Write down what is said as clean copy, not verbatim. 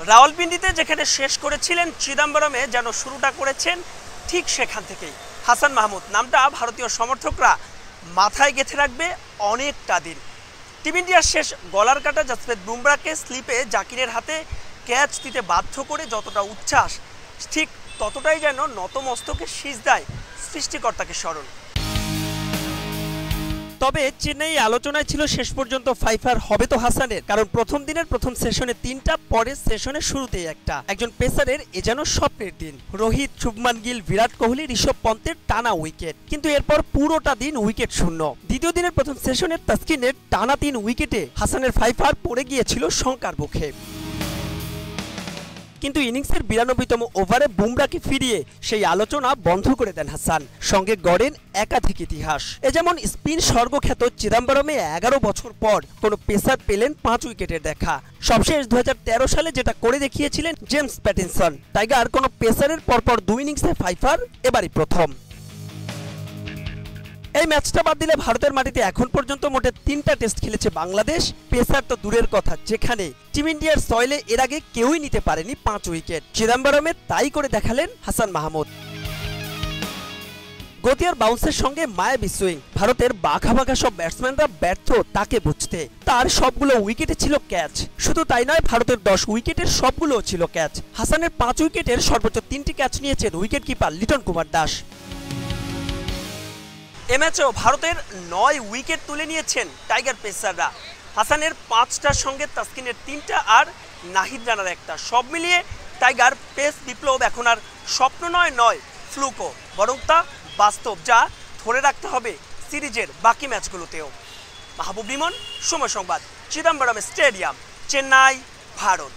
রাওয়ালপিন্ডিতে যেখানে শেষ করেছিলেন চিদাম্বরমে যেন শুরুটা করেছেন ঠিক সেখান থেকেই হাসান মাহমুদ। নামটা ভারতীয় সমর্থকরা মাথায় গেঁথে রাখবে অনেকটা দিন। টিম ইন্ডিয়ার শেষ গলার কাটা জসপ্রীত বুমরাকে স্লিপে জাকিরের হাতে ক্যাচ দিতে বাধ্য করে যতটা উচ্ছ্বাস, ঠিক ততটাই যেন নতমস্তকে সিজদায় সৃষ্টিকর্তাকে স্মরণ। তবে চেন্নাই আলোচনায় ছিল শেষ পর্যন্ত ফাইফার হবে তো হাসানের, কারণ প্রথম দিনের প্রথম সেশনে 3টা, পরের সেশনের শুরুতেই একটা। একজন পেসারের এ যেন স্বপ্নের দিন। রোহিত, শুভমান গিল, বিরাট কোহলি, ঋষভ পন্তের টানা উইকেট, কিন্তু এরপর পুরোটা দিন উইকেট শূন্য। দ্বিতীয় দিনের প্রথম সেশনে তাসকিনের টানা 3 উইকেটে হাসানের ফাইফার পড়ে গিয়েছিল শঙ্কার মুখে। কিন্তু ইনিংসের 92তম ওভারে বুমরাকে ফিরিয়ে সেই আলোচনা বন্ধ করে দেন হাসান। সঙ্গে গড়েন একাধিক ইতিহাস। এ যেমন স্পিন স্বর্গখ্যাত চিদাম্বরমে 11 বছর পর কোনো পেসার পেলেন 5 উইকেটের দেখা। সবশেষ 2013 সালে যেটা করে দেখিয়েছিলেন জেমস প্যাটিনসন। টাইগার কোনো পেসারের পরপর 2 ইনিংসে ফাইফার এবারই প্রথম। এই ম্যাচটা বাদ দিলে ভারতের মাটিতে এখন পর্যন্ত মোটে 3টা টেস্ট খেলেছে বাংলাদেশ। পেসার তো দূরের কথা, যেখানে টিম ইন্ডিয়ার সয়েলে এর আগে কেউই নিতে পারেনি 5 উইকেট। চিদাম্বরমে তাই করে দেখালেন হাসান মাহমুদ। গতি আর বাউন্সের সঙ্গে মায়াবী সুইং। ভারতের বাঘা বাঘা সব ব্যাটসম্যানরা ব্যর্থ তাকে বুঝতে। তার সবগুলো উইকেটে ছিল ক্যাচ। শুধু তাই নয়, ভারতের 10 উইকেটের সবগুলোও ছিল ক্যাচ। হাসানের 5 উইকেটের সর্বোচ্চ 3টি ক্যাচ নিয়েছেন উইকেট কিপার লিটন কুমার দাস। এ ম্যাচেও ভারতের 9 উইকেট তুলে নিয়েছেন টাইগার পেসাররা। হাসানের 5টার সঙ্গে তাসকিনের 3টা আর নাহিদ রানার 1টা। সব মিলিয়ে টাইগার পেস বিপ্লব এখন আর স্বপ্ন নয় ফ্লুকো, বরং তা বাস্তব, যা ধরে রাখতে হবে সিরিজের বাকি ম্যাচগুলোতেও। মাহবুব লিমন, সময় সংবাদ, চিদাম্বরম স্টেডিয়াম, চেন্নাই, ভারত।